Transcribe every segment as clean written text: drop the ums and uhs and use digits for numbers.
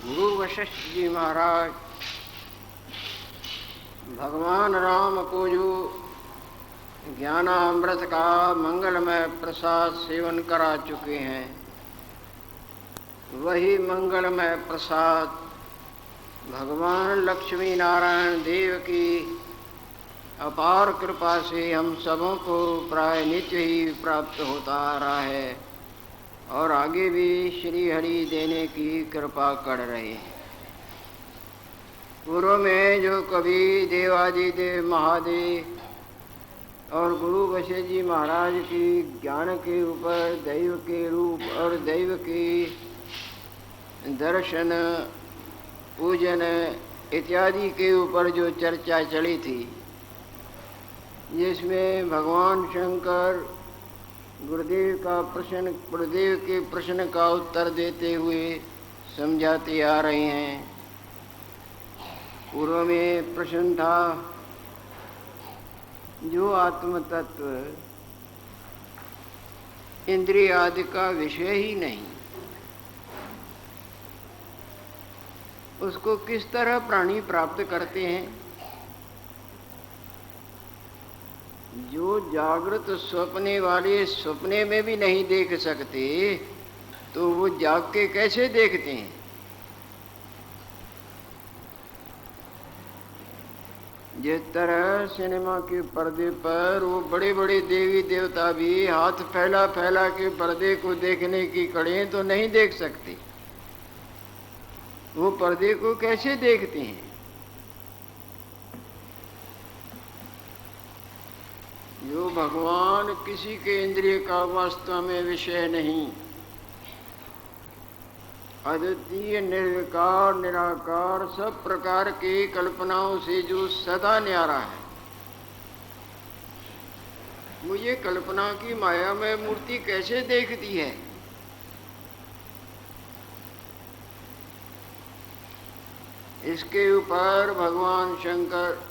गुरु वशिष्ठ जी महाराज भगवान राम को जो ज्ञानामृत का मंगलमय प्रसाद सेवन करा चुके हैं, वही मंगलमय प्रसाद भगवान लक्ष्मी नारायण देव की अपार कृपा से हम सबों को प्राय नित्य ही प्राप्त होता आ रहा है और आगे भी श्री हरि देने की कृपा कर रहे हैं। पूर्व में जो कभी देवादिदेव महादेव और गुरु वशिष्ठ जी महाराज की ज्ञान के ऊपर दैव के रूप और दैव के दर्शन पूजन इत्यादि के ऊपर जो चर्चा चली थी, जिसमें भगवान शंकर गुरुदेव के प्रश्न का उत्तर देते हुए समझाते आ रहे हैं। पूर्व में प्रश्न था, जो आत्म तत्व इंद्रिय आदि का विषय ही नहीं, उसको किस तरह प्राणी प्राप्त करते हैं। जो जागृत सपने वाले सपने में भी नहीं देख सकते, तो वो जाग के कैसे देखते हैं। जिस तरह सिनेमा के पर्दे पर वो बड़े बड़े देवी देवता भी हाथ फैला फैला के पर्दे को देखने की कड़े तो नहीं देख सकते, वो पर्दे को कैसे देखते हैं। जो भगवान किसी के इंद्रिय का वास्तव में विषय नहीं, अद्वितीय निर्विकार निराकार सब प्रकार की कल्पनाओं से जो सदा न्यारा है, वो ये कल्पना की माया में मूर्ति कैसे देखती है। इसके ऊपर भगवान शंकर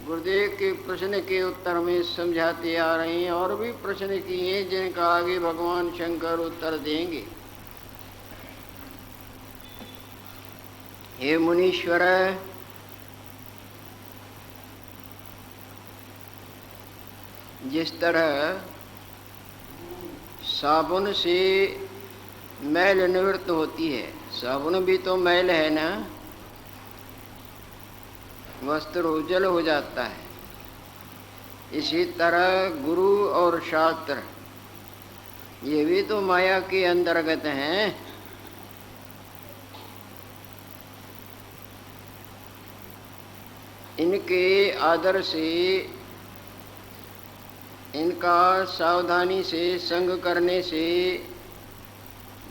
गुरुदेव के प्रश्न के उत्तर में समझाते आ रहे हैं, और भी प्रश्न किए जिनका आगे भगवान शंकर उत्तर देंगे। हे मुनीश्वर, जिस तरह साबुन से मैल निवृत्त होती है, साबुन भी तो मैल है ना, वस्त्र उज्जवल हो जाता है, इसी तरह गुरु और शास्त्र ये भी तो माया के अंतर्गत हैं। इनके आदर से, इनका सावधानी से संग करने से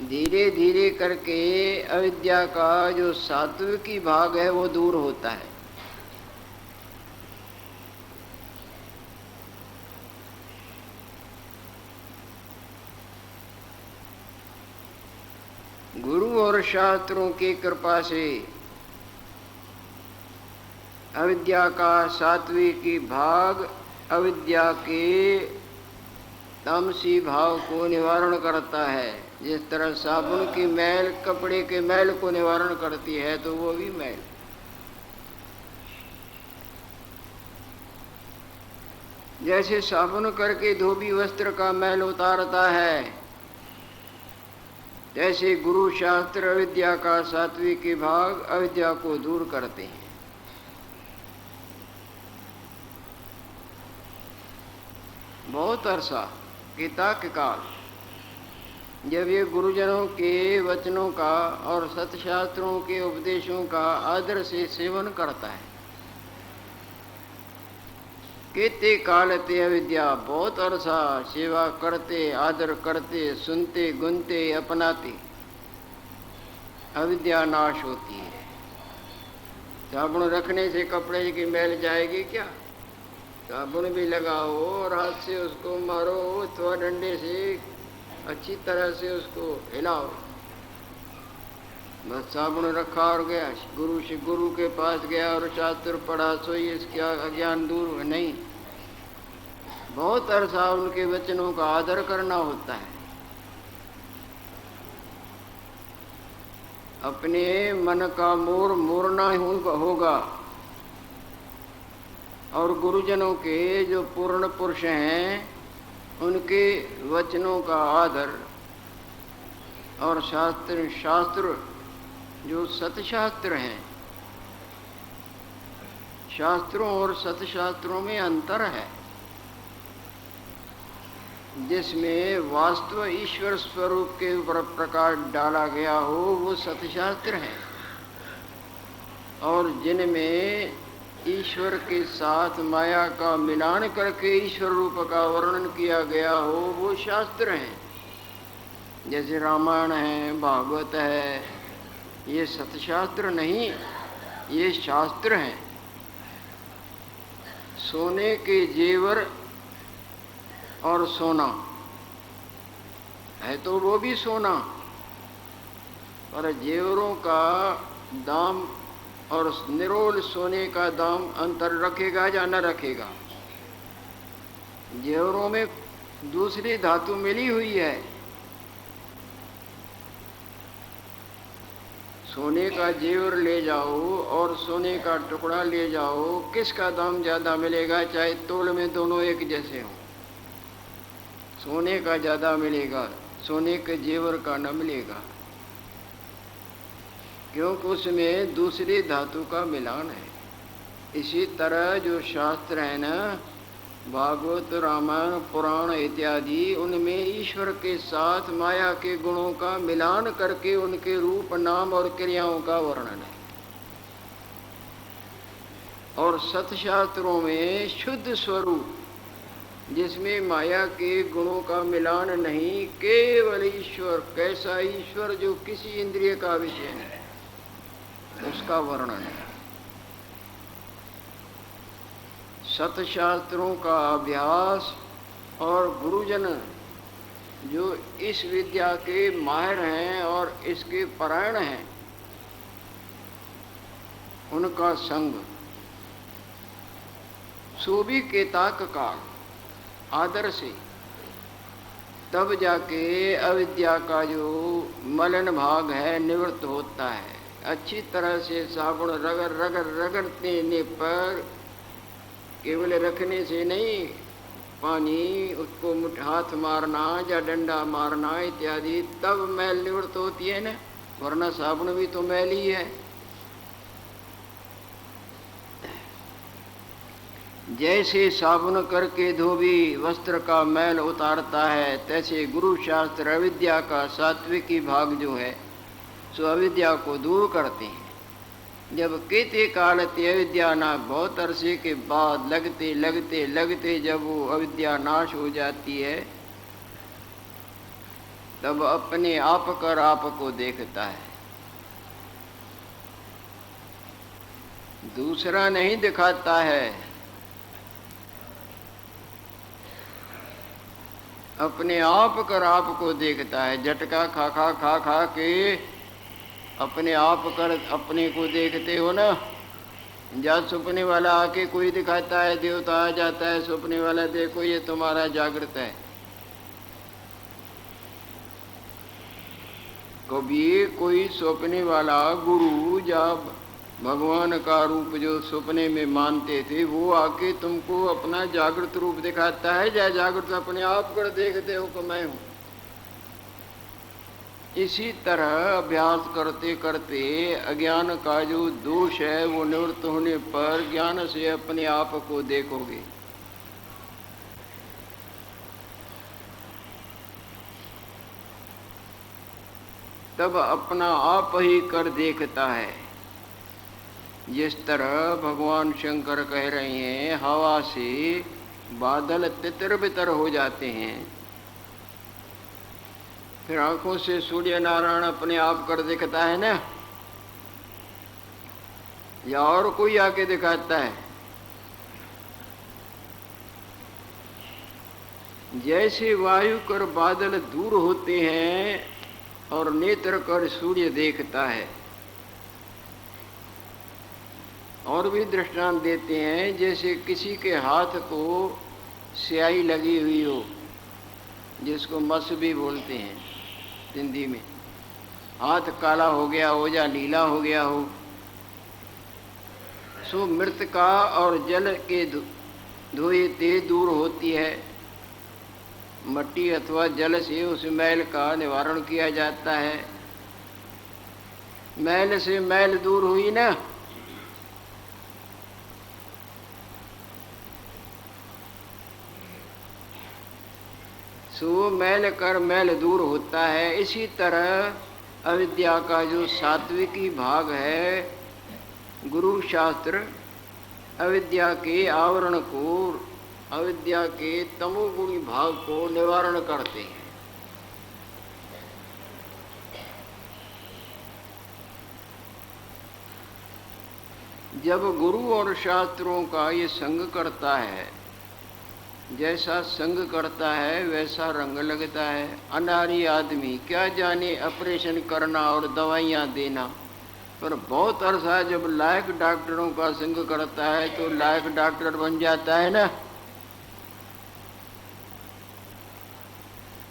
धीरे धीरे करके अविद्या का जो सात्विकी भाग है वो दूर होता है। गुरु और शास्त्रों की कृपा से अविद्या का सात्विकी भाग अविद्या के तामसी भाव को निवारण करता है। जिस तरह साबुन की मैल कपड़े के मैल को निवारण करती है, तो वो भी मैल जैसे साबुन करके धोबी वस्त्र का मैल उतारता है, जैसे गुरु शास्त्र अविद्या का सात्विकी भाग अविद्या को दूर करते हैं। बहुत अरसा गीता के काल जब ये गुरुजनों के वचनों का और सतशास्त्रों के उपदेशों का आदर से सेवन करता है, केते काल ते अविद्या, बहुत अरसा सेवा करते, आदर करते, सुनते, गुनते, अपनाते अविद्या नाश होती है। साबुन रखने से कपड़े की मैल जाएगी क्या? साबुन भी लगाओ और हाथ से उसको मारो अथवा डंडे से अच्छी तरह से उसको हिलाओ, बस साबुन रखा और गया। गुरु के पास गया और शास्त्र पढ़ा, सो ये इसका अज्ञान दूर नहीं। बहुत अरसा उनके वचनों का आदर करना होता है। अपने मन का मोर मोड़ना होगा। और गुरुजनों के जो पूर्ण पुरुष हैं उनके वचनों का आदर, और शास्त्र जो सतशास्त्र हैं, शास्त्रों और सतशास्त्रों में अंतर है। जिसमें वास्तव ईश्वर स्वरूप के ऊपर प्रकाश डाला गया हो वो सतशास्त्र है, और जिनमें ईश्वर के साथ माया का मिलान करके ईश्वर रूप का वर्णन किया गया हो वो शास्त्र हैं। जैसे रामायण है, भागवत है, ये सतशास्त्र नहीं, ये शास्त्र हैं। सोने के जेवर और सोना है तो वो भी सोना, पर जेवरों का दाम और निरोल सोने का दाम अंतर रखेगा या न रखेगा? जेवरों में दूसरी धातु मिली हुई है। सोने का जेवर ले जाओ और सोने का टुकड़ा ले जाओ, किसका दाम ज़्यादा मिलेगा? चाहे तोल में दोनों एक जैसे हों, सोने का ज़्यादा मिलेगा, सोने के जेवर का न मिलेगा, क्योंकि उसमें दूसरी धातु का मिलान है। इसी तरह जो शास्त्र है ना, भागवत, रामायण, पुराण इत्यादि, उनमें ईश्वर के साथ माया के गुणों का मिलान करके उनके रूप, नाम और क्रियाओं का वर्णन है। और सतशास्त्रों में शुद्ध स्वरूप, जिसमें माया के गुणों का मिलान नहीं, केवल ईश्वर, कैसा ईश्वर जो किसी इंद्रिय का विषय है, उसका वर्णन है। सतशास्त्रों का अभ्यास और गुरुजन जो इस विद्या के माहिर हैं और इसके परायण हैं, उनका संग सोभी के ताक का आदर से, तब जाके अविद्या का जो मलिन भाग है निवृत्त होता है। अच्छी तरह से साबुन रगड़ रगड़ रगड़ने पर, केवल रखने से नहीं, पानी उसको हाथ मारना या डंडा मारना इत्यादि, तब मैल निवृत्त होती है ना, वरना साबुन भी तो मैल ही है। जैसे साबुन करके धोबी वस्त्र का मैल उतारता है, तैसे गुरु शास्त्र अविद्या का सात्विकी भाग जो है सो अविद्या को दूर करते हैं। जब केते काल ते अविद्या ना, बहुत अरसे के बाद लगते लगते लगते जब वो अविद्या नाश हो जाती है, तब अपने आप कर आप को देखता है, दूसरा नहीं दिखाता है। अपने आप कर आप को देखता है। झटका खा खा खा खा के अपने आप कर अपने को देखते हो ना। जब सपने वाला आके कोई दिखाता है, देवता आ जाता है, सपने वाला देखो ये तुम्हारा जागृत है। कभी कोई सपने वाला गुरु जब भगवान का रूप जो सपने में मानते थे, वो आके तुमको अपना जागृत रूप दिखाता है, या जागृत अपने आप कर देखते हो कि मैं हूं। इसी तरह अभ्यास करते करते अज्ञान का जो दोष है वो निवृत्त होने पर ज्ञान से अपने आप को देखोगे। तब अपना आप ही कर देखता है। जिस तरह भगवान शंकर कह रहे हैं, हवा से बादल तितर बितर हो जाते हैं, फिर आंखों से सूर्य नारायण अपने आप कर दिखता है ना, या और कोई आके दिखाता है। जैसे वायु कर बादल दूर होते हैं और नेत्र कर सूर्य देखता है। और भी दृष्टांत देते हैं, जैसे किसी के हाथ को स्याही लगी हुई हो, जिसको मस भी बोलते हैं हिंदी में, हाथ काला हो गया हो या नीला हो गया हो, सो मृतिका और जल के धोए ते दूर होती है। मट्टी अथवा जल से उस मैल का निवारण किया जाता है। मैल से मैल दूर हुई ना, सो मैल कर मैल दूर होता है। इसी तरह अविद्या का जो सात्विकी भाग है, गुरु शास्त्र अविद्या के आवरण को, अविद्या के तमोगुणी भाव को निवारण करते हैं। जब गुरु और शास्त्रों का ये संग करता है, जैसा संग करता है वैसा रंग लगता है। अनारी आदमी क्या जाने ऑपरेशन करना और दवाइयाँ देना, पर बहुत अरसा जब लायक डॉक्टरों का संग करता है तो लायक डॉक्टर बन जाता है ना।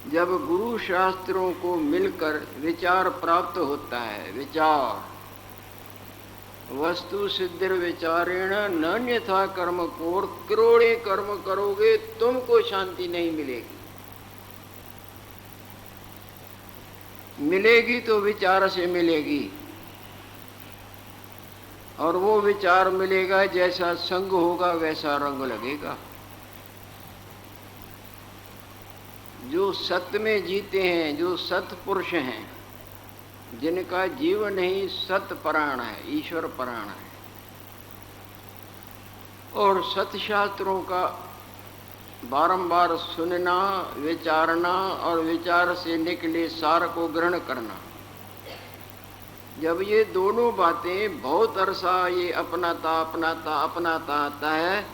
जब गुरु शास्त्रों को मिलकर विचार प्राप्त होता है, विचार वस्तु सिद्धिर विचारेण नान्यथा कर्म कोर, करोड़े कर्म करोगे तुमको शांति नहीं मिलेगी। मिलेगी तो विचार से मिलेगी, और वो विचार मिलेगा जैसा संग होगा वैसा रंग लगेगा। जो सत्य में जीते हैं, जो सत्पुरुष हैं, जिनका जीवन ही सत्य परायण है, ईश्वर परायण है, और सत्शास्त्रों का बारंबार सुनना, विचारना और विचार से निकले सार को ग्रहण करना, जब ये दोनों बातें बहुत अरसा ये अपनाता अपनाता अपनाता आता है,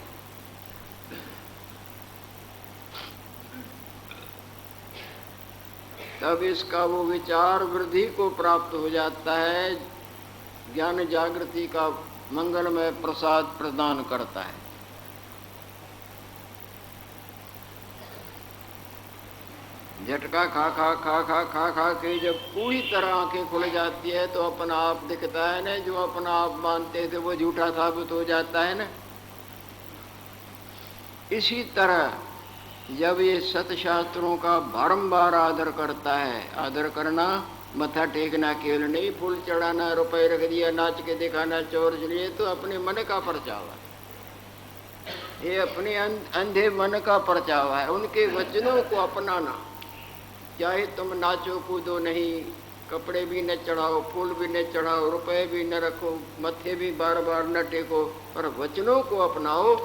तब इसका वो विचार वृद्धि को प्राप्त हो जाता है, ज्ञान जागृति का मंगलमय प्रसाद प्रदान करता है। झटका खा खा खा खा खा खा के जब पूरी तरह आंखें खुल जाती है तो अपना आप दिखता है ना। जो अपना आप मानते थे वो झूठा साबित हो जाता है ना। इसी तरह जब ये सतशास्त्रों का बारंबार आदर करता है, आदर करना मथा टेकना केवल नहीं, फूल चढ़ाना, रुपए रख दिया, नाच के दिखाना, चोर चलिए, तो अपने मन का परचावा है। ये अपने अंधे मन का परचावा है। उनके वचनों को अपनाना, चाहे तुम नाचो कूदो नहीं, कपड़े भी न चढ़ाओ, फूल भी न चढ़ाओ, रुपए भी न रखो, मत्थे भी बार बार न टेको, पर वचनों को अपनाओ,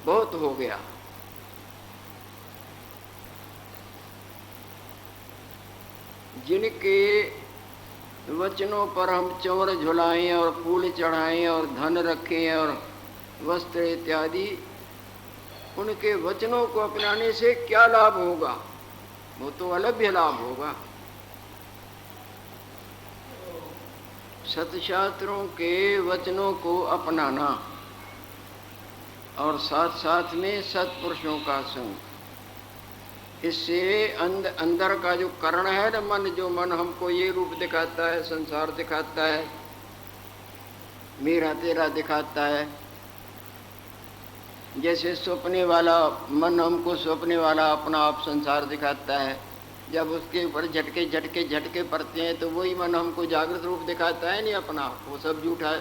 बहुत हो गया। जिनके वचनों पर हम चंवर झुलाएं और फूल चढ़ाएं और धन रखें और वस्त्र इत्यादि, उनके वचनों को अपनाने से क्या लाभ होगा? वो तो अलभ्य लाभ होगा। सतशास्त्रों के वचनों को अपनाना और साथ साथ में सत्पुरुषों का संग, इससे अंदर का जो करण है ना, मन, जो मन हमको ये रूप दिखाता है, संसार दिखाता है, मेरा तेरा दिखाता है, जैसे सपने वाला मन हमको सपने वाला अपना आप संसार दिखाता है, जब उसके ऊपर झटके झटके झटके पड़ते हैं तो वही मन हमको जागृत रूप दिखाता है नहीं अपना, वो सब झूठा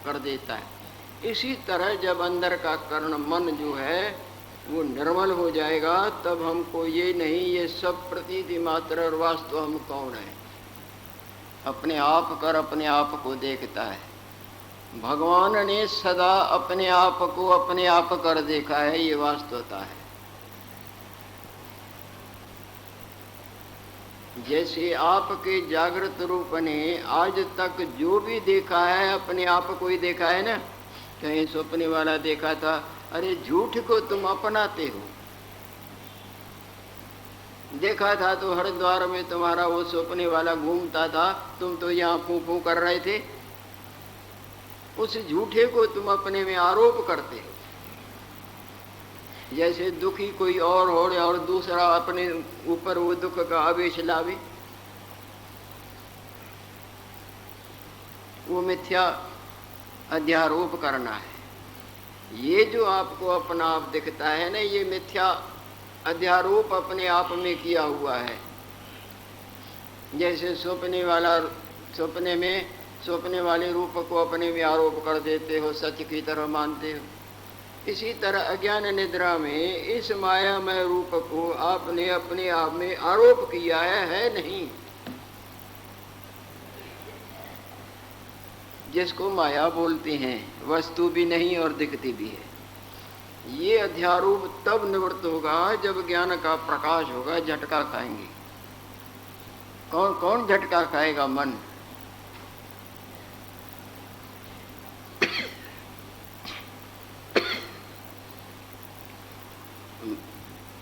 कर देता है। इसी तरह जब अंदर का कर्ण मन जो है वो निर्मल हो जाएगा, तब हमको ये नहीं ये सब प्रतीति मात्र और वास्तव हम कौन है, अपने आप कर अपने आप को देखता है। भगवान ने सदा अपने आप को अपने आप कर देखा है, ये वास्तवता है। जैसे आपके जागृत रूप ने आज तक जो भी देखा है अपने आप को ही देखा है ना। कहीं सपने वाला देखा था, अरे झूठ को तुम अपनाते हो। देखा था तो हरिद्वार में तुम्हारा वो सपने वाला घूमता था, तुम तो यहाँ फू फू कर रहे थे। उस झूठे को तुम अपने में आरोप करते हो। जैसे दुखी कोई और हो और दूसरा अपने ऊपर वो दुख का आवेश लावे, वो मिथ्या अध्यारोप करना है। ये जो आपको अपना आप दिखता है ना, ये मिथ्या अध्यारोप अपने आप में किया हुआ है। जैसे सपने में सपने वाले रूप को अपने में आरोप कर देते हो, सच की तरह मानते हो। इसी तरह अज्ञान निद्रा में इस मायामय रूप को आपने अपने आप में आरोप किया है नहीं। जिसको माया बोलते हैं, वस्तु भी नहीं और दिखती भी है। ये अध्यारोप तब निवृत्त होगा जब ज्ञान का प्रकाश होगा। झटका खाएंगे। कौन कौन झटका खाएगा? मन।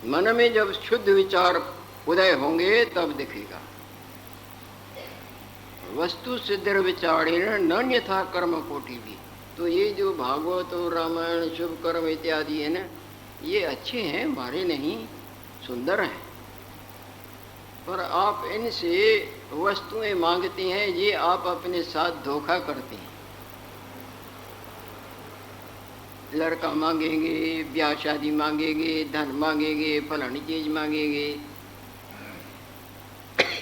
मन में जब शुद्ध विचार उदय होंगे तब दिखेगा। वस्तु सिद्ध विचारेण नन्यथा कर्म कोटि भी। तो ये जो भागवत और रामायण शुभ कर्म इत्यादि है ना, ये अच्छे हैं, हमारे नहीं, सुंदर हैं, पर आप इनसे वस्तुएं मांगते हैं, ये आप अपने साथ धोखा करते हैं। लड़का मांगेंगे, ब्याह शादी मांगेंगे, धन मांगेंगे, फलानी चीज मांगेंगे।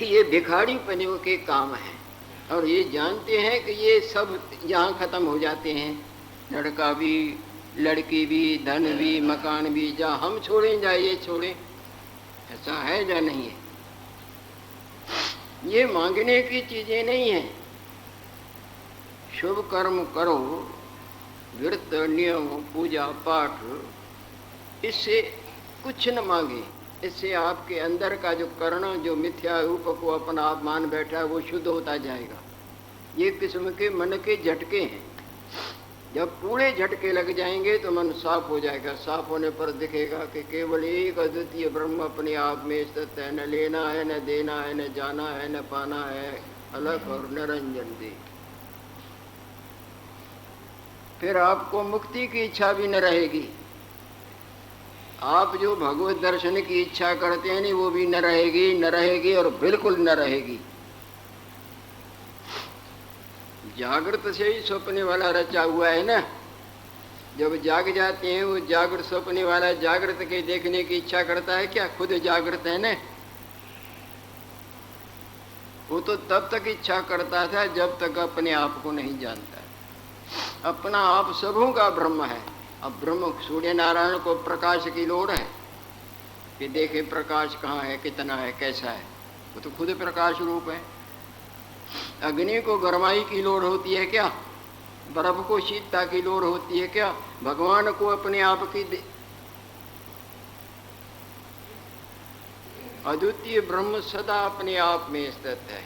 ये भिखारी पने के काम है और ये जानते हैं कि ये सब यहाँ खत्म हो जाते हैं। लड़का भी, लड़की भी, धन भी, मकान भी, जहाँ हम छोड़ें जा ये छोड़ें। ऐसा है या नहीं है? ये मांगने की चीजें नहीं हैं। शुभ कर्म करो, व्रत नियम पूजा पाठ, इससे कुछ न मांगे। इससे आपके अंदर का जो कर्ण, जो मिथ्या रूप को अपना आप मान बैठा है, वो शुद्ध होता जाएगा। ये किस्म के मन के झटके हैं। जब पूरे झटके लग जाएंगे तो मन साफ हो जाएगा। साफ होने पर दिखेगा कि केवल एक अद्वितीय ब्रह्म अपने आप में स्थित है। न लेना है, न देना है, न जाना है, न पाना है, अलग और निरंजन दे। फिर आपको मुक्ति की इच्छा भी न रहेगी। आप जो भगवत दर्शन की इच्छा करते हैं नहीं, वो भी न रहेगी, न रहेगी और बिल्कुल न रहेगी। जागृत से ही सपने वाला रचा हुआ है ना। जब जाग जाते हैं वो जागृत सपने वाला जागृत के देखने की इच्छा करता है क्या? खुद जागृत है ना। वो तो तब तक इच्छा करता था जब तक अपने आप को नहीं जानता। अपना आप सबों का ब्रह्म है। अब ब्रह्म सूर्य नारायण को प्रकाश की लोड़ है कि देखे प्रकाश कहाँ है, कितना है, कैसा है। वो तो खुद प्रकाश रूप है। अग्नि को गरमाई की लोड़ होती है क्या? बर्फ को शीतता की लोड़ होती है क्या? भगवान को अपने आप की अद्वितीय ब्रह्म सदा अपने आप में स्थित है।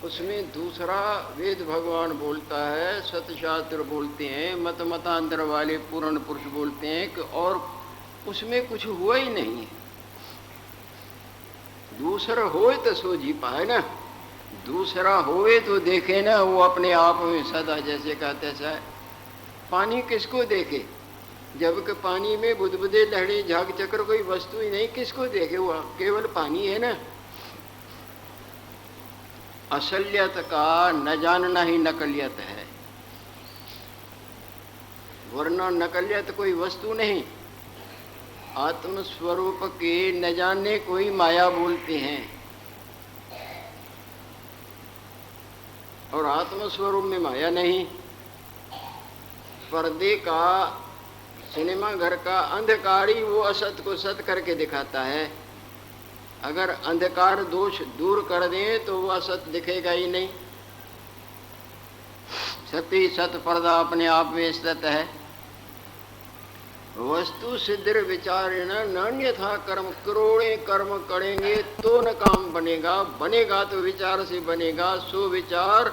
उसमें दूसरा वेद भगवान बोलता है, सतशास्त्र बोलते हैं, मतांतर वाले पूर्ण पुरुष बोलते हैं कि और उसमें कुछ हुआ ही नहीं है। दूसरा होए तो सो जी पाए ना। दूसरा होए तो देखे ना, वो अपने आप में सदा, जैसे कहते हैं पानी किसको देखे? जबकि पानी में बुदबुदे, लहड़ी, झाग चक्र कोई वस्तु ही नहीं, किसको देखे? हुआ केवल पानी है ना। असलियत का न जानना ही नकलियत है, वरना नकलियत कोई वस्तु नहीं। आत्मस्वरूप के न जानने कोई माया बोलते हैं, और आत्मस्वरूप में माया नहीं। पर्दे का, सिनेमा घर का अंधकार ही वो असत को सत करके दिखाता है। अगर अंधकार दोष दूर कर दें तो वो असत दिखेगा ही नहीं। सत्य सत पर्दा अपने आप में स्थित है। वस्तु सिद्ध विचारेण नान्यथा कर्म। करोड़े कर्म करेंगे तो न काम बनेगा। बनेगा तो विचार से बनेगा। सो विचार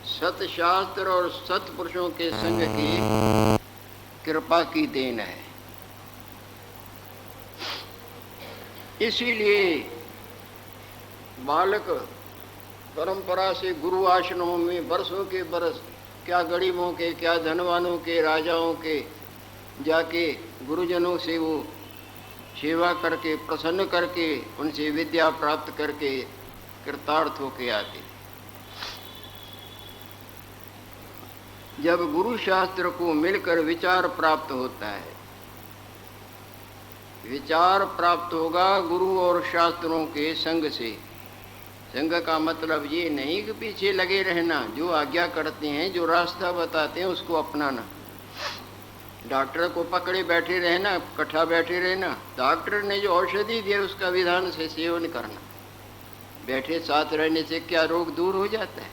सतशास्त्र और सत्पुरुषों के संग की कृपा की देन है। इसीलिए बालक परंपरा से गुरु आश्रमों में बरसों के बरस, क्या गरीबों के, क्या धनवानों के, राजाओं के, जाके गुरुजनों से वो सेवा करके, प्रसन्न करके, उनसे विद्या प्राप्त करके कृतार्थ होके आते। जब गुरु शास्त्र को मिलकर विचार प्राप्त होता है, विचार प्राप्त होगा गुरु और शास्त्रों के संग से। संग का मतलब ये नहीं कि पीछे लगे रहना, जो आज्ञा करते हैं, जो रास्ता बताते हैं उसको अपनाना। डॉक्टर को पकड़े बैठे रहना, इकट्ठा बैठे रहना, डॉक्टर ने जो औषधि दी उसका विधान से सेवन करना। बैठे साथ रहने से क्या रोग दूर हो जाता है?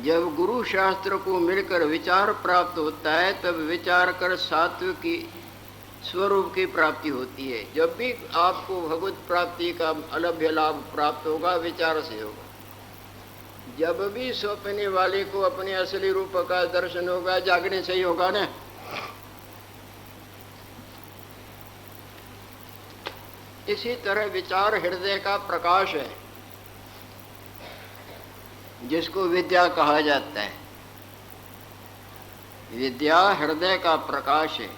जब गुरु शास्त्र को मिलकर विचार प्राप्त होता है तब विचार कर सात्विक की स्वरूप की प्राप्ति होती है। जब भी आपको भगवत प्राप्ति का अलभ्य लाभ प्राप्त होगा विचार से होगा। जब भी सौंपने वाले को अपने असली रूप का दर्शन होगा जागने से ही होगा ना। इसी तरह विचार हृदय का प्रकाश है, जिसको विद्या कहा जाता है। विद्या हृदय का प्रकाश है।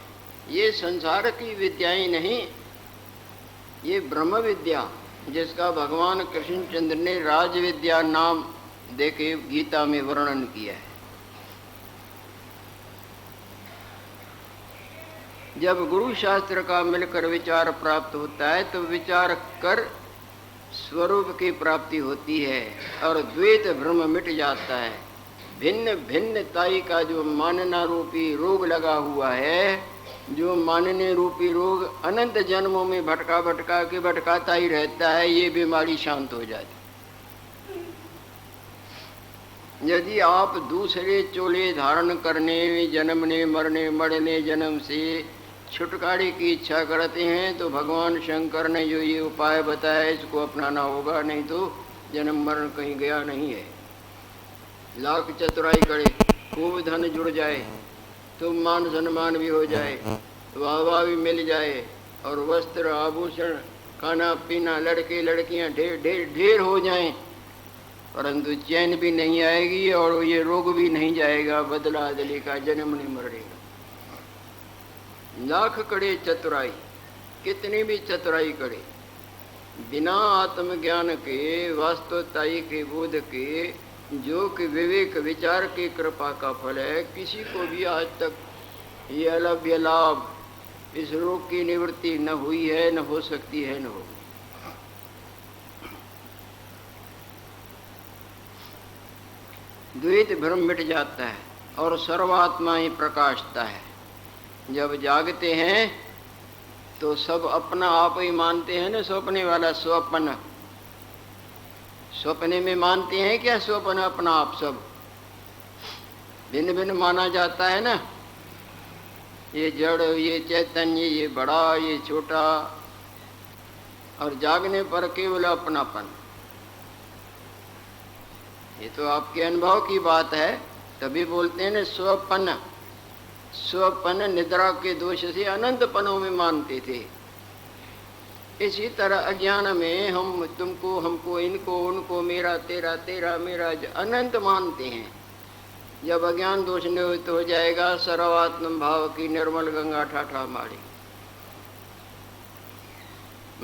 ये संसार की विद्याएं नहीं, ये ब्रह्म विद्या, जिसका भगवान कृष्णचंद्र ने राज विद्या नाम देके गीता में वर्णन किया है। जब गुरु शास्त्र का मिलकर विचार प्राप्त होता है तो विचार कर स्वरूप की प्राप्ति होती है और द्वैत भ्रम मिट जाता है। भिन्न भिन्नताई का जो मानना रूपी रोग लगा हुआ है, जो मानने रूपी रोग अनंत जन्मों में भटका भटका के भटकाता ही रहता है, ये बीमारी शांत हो जाती। यदि आप दूसरे चोले धारण करने, जन्मने मरने मरने जन्म से छुटकारे की इच्छा करते हैं तो भगवान शंकर ने जो ये उपाय बताया इसको अपनाना होगा, नहीं तो जन्म मरण कहीं गया नहीं है। लाख चतुराई करे, खूब धन जुड़ जाए, तो मान सम्मान भी हो जाए, वाहवाह भी मिल जाए, और वस्त्र आभूषण खाना पीना लड़के लड़कियां ढेर ढेर ढेर हो जाएं, परंतु चैन भी नहीं आएगी और ये रोग भी नहीं जाएगा, बदला बदली का जन्म नहीं मरेगा। लाख करे चतुराई, कितनी भी चतुराई करे, बिना आत्मज्ञान के वास्तवताई के बोध के, जो कि विवेक विचार की कृपा का फल है, किसी को भी आज तक ये अलभ्य लाभ, इस रोग की निवृत्ति न हुई है, न हो सकती है, न होगी। द्वैत भ्रम मिट जाता है और सर्वात्मा ही प्रकाशता है। जब जागते हैं तो सब अपना आप ही मानते हैं ना, सपने वाला स्वप्न, सपने में मानते हैं क्या स्वप्न अपना आप? सब भिन्न भिन्न माना जाता है ना, ये जड़, ये चैतन्य, ये बड़ा, ये छोटा, और जागने पर केवल अपनापन। ये तो आपके अनुभव की बात है, तभी बोलते हैं ना स्वप्न। स्वप्न निद्रा के दोष से अनंत पनों में मानते थे। इसी तरह अज्ञान में हम तुमको, हमको, इनको, उनको, मेरा तेरा, तेरा मेरा अनंत मानते हैं। जब अज्ञान दोष निवृत्त हो जाएगा, सर्वात्म भाव की निर्मल गंगा ठाठा मारी,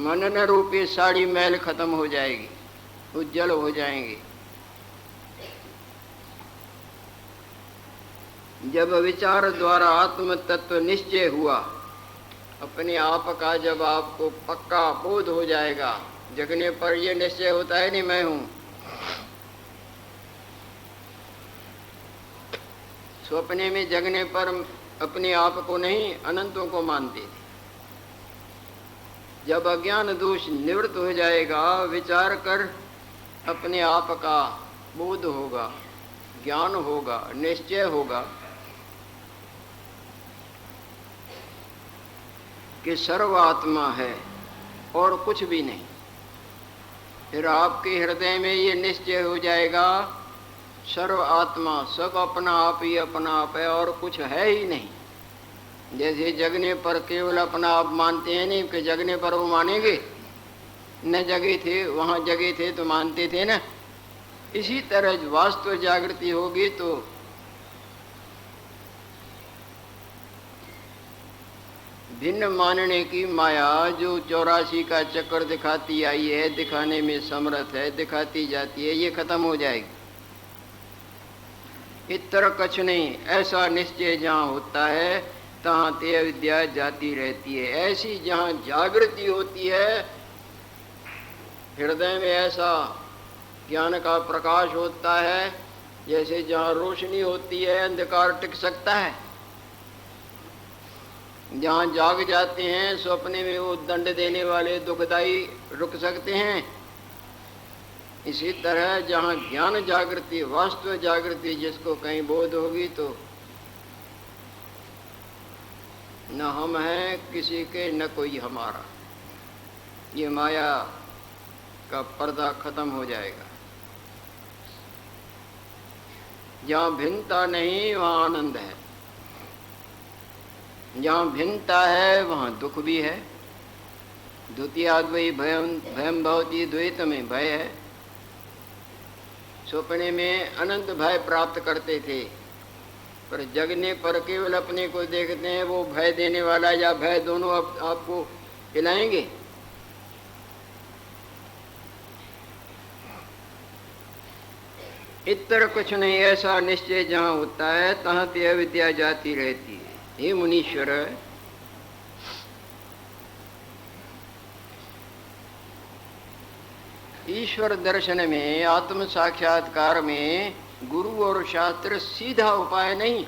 मनन रूपी साड़ी मैल खत्म हो जाएगी, उज्जवल हो जाएंगे। जब विचार द्वारा आत्म तत्व निश्चय हुआ, अपने आप का जब आपको पक्का बोध हो जाएगा, जगने पर यह निश्चय होता है नहीं मैं हूं। स्वप्ने में जगने पर अपने आप को नहीं, अनंतों को मानते थे। जब अज्ञान दोष निवृत्त हो जाएगा, विचार कर अपने आप का बोध होगा, ज्ञान होगा, निश्चय होगा कि सर्व आत्मा है और कुछ भी नहीं। फिर आपके हृदय में ये निश्चय हो जाएगा, सर्व आत्मा, सब अपना आप ही अपना आप है और कुछ है ही नहीं। जैसे जगने पर केवल अपना आप मानते हैं नहीं, कि जगने पर वो मानेंगे न, जगे थे वहाँ जगे थे तो मानते थे ना। इसी तरह वास्तव जागृति होगी तो भिन्न मानने की माया जो 84 का चक्कर दिखाती आई है, दिखाने में समर्थ है, दिखाती जाती है, ये खत्म हो जाएगी। इतर कछ नहीं, ऐसा निश्चय जहाँ होता है तहाँ ते अविद्या जाती रहती है। ऐसी जहाँ जागृति होती है, हृदय में ऐसा ज्ञान का प्रकाश होता है, जैसे जहाँ रोशनी होती है अंधकार टिक सकता है। जहाँ जाग जाते हैं सपने में वो दंड देने वाले दुखदाई रुक सकते हैं। इसी तरह जहाँ ज्ञान जागृति, वास्तव जागृति जिसको कहीं बोध होगी तो न हम हैं किसी के, न कोई हमारा, ये माया का पर्दा खत्म हो जाएगा। जहाँ भिन्नता नहीं वहाँ आनंद है, जहाँ भिन्नता है वहाँ दुख भी है। द्वितीयाद्वयी भयम भवति, द्वैत में भय है। सपने में अनंत भय प्राप्त करते थे, पर जगने पर केवल अपने को देखते हैं। वो भय देने वाला या भय दोनों आपको हिलाएंगे। इतर कुछ नहीं, ऐसा निश्चय जहाँ होता है तहाँ ते अविद्या जाती रहती है। हे मुनीश्वर, ईश्वर दर्शन में, आत्म साक्षात्कार में गुरु और शास्त्र सीधा उपाय नहीं।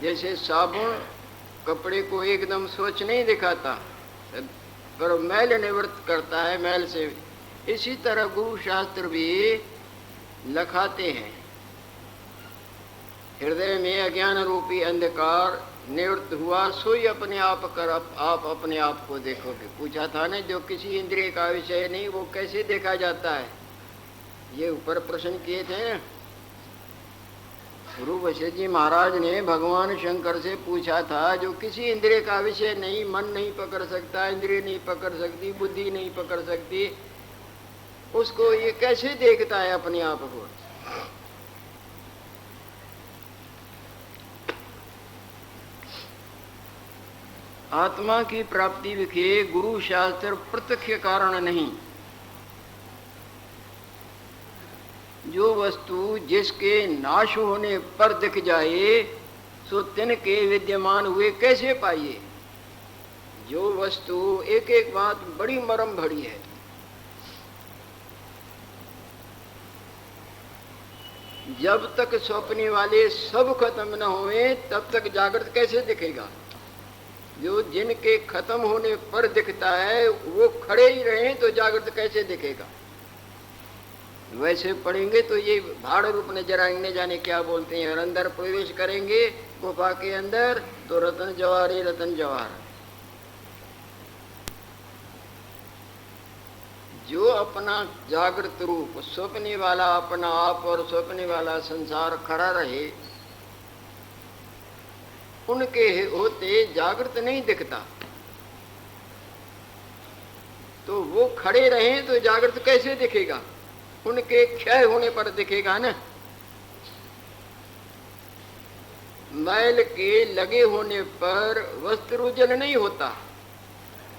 जैसे साबुन कपड़े को एकदम स्वच्छ नहीं दिखाता, पर मैल निवृत्त करता है मैल से, इसी तरह गुरु शास्त्र भी लखाते हैं। हृदय में अज्ञान रूपी अंधकार निवृत्त हुआ, सोई अपने आप कर, आप अपने आप को देखोगे। पूछा था ना, जो किसी इंद्रिय का विषय नहीं वो कैसे देखा जाता है? ये ऊपर प्रश्न किए थे ना। गुरु वशिष्ठ जी महाराज ने भगवान शंकर से पूछा था, जो किसी इंद्रिय का विषय नहीं, मन नहीं पकड़ सकता, इंद्रिय नहीं पकड़ सकती, बुद्धि नहीं पकड़ सकती, उसको ये कैसे देखता है अपने आप को? आत्मा की प्राप्ति के गुरु शास्त्र प्रत्यक्ष कारण नहीं। जो वस्तु जिसके नाश होने पर दिख जाए, सो तिनके विद्यमान हुए कैसे पाइए? जो वस्तु, एक एक बात बड़ी मरम भरी है। जब तक सौंपने वाले सब खत्म न हुए तब तक जागृत कैसे दिखेगा? जो जिनके खत्म होने पर दिखता है वो खड़े ही रहे तो जागृत कैसे दिखेगा? वैसे पढ़ेंगे तो ये भाड़ रूप नजर आएंगे, जाने क्या बोलते हैं। और अंदर प्रवेश करेंगे गुफा के अंदर तो रतन जवाहर ही रतन जवाहर। जो अपना जागृत रूप, स्वप्ने वाला अपना आप और स्वप्ने वाला संसार खड़ा रहे, उनके होते जागृत नहीं दिखता, तो वो खड़े रहे तो जागृत कैसे दिखेगा? उनके क्षय होने पर दिखेगा ना। मैल के लगे होने पर वस्त्र उज्जवल नहीं होता,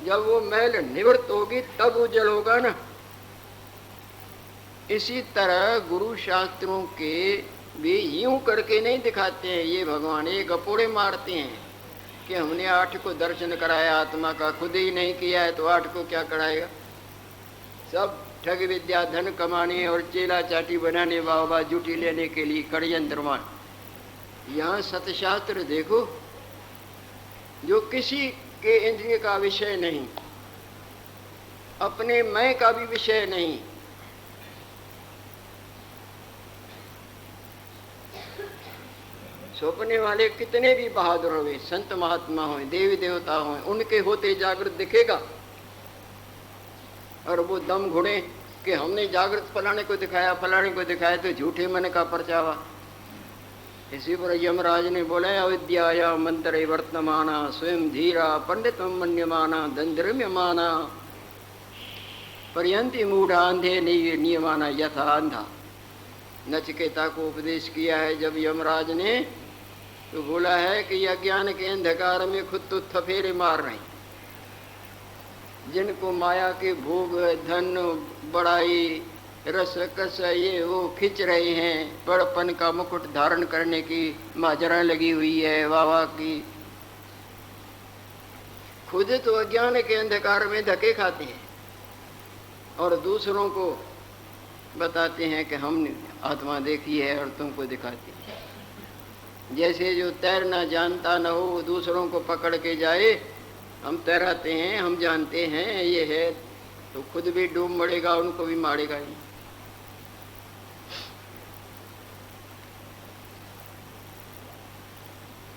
जब वो मैल निवृत्त होगी तब उज्जवल होगा ना। इसी तरह गुरु शास्त्रों के भी यूं करके नहीं दिखाते हैं। ये भगवान ये गपोड़े मारते हैं कि हमने 8 को दर्शन कराया आत्मा का, खुद ही नहीं किया है तो 8 को क्या कराएगा? सब ठग विद्या, धन कमाने और चेला चाटी बनाने, वाहवा जूठी लेने के लिए षड्यंत्रमान। यहाँ सतशास्त्र देखो, जो किसी के इंद्रिय का विषय नहीं, अपने मैं का भी विषय नहीं, सौंपने वाले कितने भी बहादुर हुए, संत महात्मा हुए, देवी देवता हुए, उनके होते जागृत दिखेगा। और वो दम घुड़े कि हमने जागृत फलाने को दिखाया, फलाने को दिखाया, तो झूठे मन का परचावा। इसी पर यमराज ने बोला, अविद्याया मंत्र वर्तमाना स्वयं धीरा पंडित मन्यमाना दंद्रम्यमाना पर्यंती मूढ़ा अंधे नियमाना यथा अंधा। नचिकेता को उपदेश किया है जब यमराज ने, तो बोला है कि अज्ञान के अंधकार में खुद तो थफेरे मार रहे, जिनको माया के भोग, धन, बड़ाई, रस कस ये वो खिंच रहे हैं, बड़पन का मुकुट धारण करने की माजरा लगी हुई है, वाह की, खुद तो अज्ञान के अंधकार में धक्के खाते हैं और दूसरों को बताते हैं कि हमने आत्मा देखी है और तुमको दिखाते हैं। जैसे जो तैरना जानता न हो वो दूसरों को पकड़ के जाए, हम तैराते हैं, हम जानते हैं ये है, तो खुद भी डूब मरेगा, उनको भी मारेगा ही।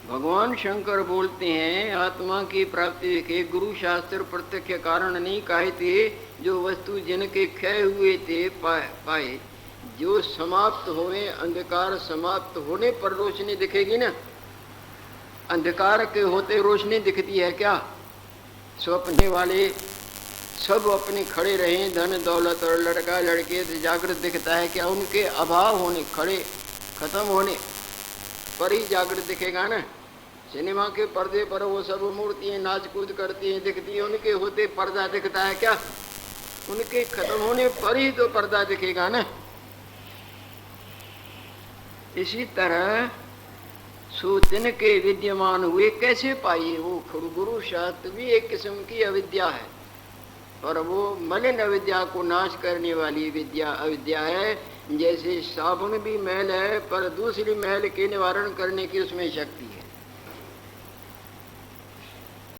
भगवान शंकर बोलते हैं आत्मा की प्राप्ति के गुरु शास्त्र प्रत्यक्ष कारण नहीं कहे थे, जो वस्तु जिनके क्षय हुए थे पाए, जो समाप्त होवे, अंधकार समाप्त होने पर रोशनी दिखेगी ना। अंधकार के होते रोशनी दिखती है क्या? स्वप्ने वाले सब अपने खड़े रहे, धन दौलत और लड़का लड़के से जागृत दिखता है क्या? उनके अभाव होने, खड़े खत्म होने पर ही जागृत दिखेगा ना। सिनेमा के पर्दे पर वो सब मूर्तियां नाच कूद करती हैं, दिखती हैं, उनके होते पर्दा दिखता है क्या? उनके खत्म होने पर ही तो पर्दा दिखेगा ना। इसी तरह सूतिन के विद्यमान हुए कैसे पाइए? वो गुरु शास्त्र भी एक किस्म की अविद्या है, और वो मलिन अविद्या को नाश करने वाली विद्या अविद्या है। जैसे साबुन भी मैल है, पर दूसरी मैल के निवारण करने की उसमें शक्ति है।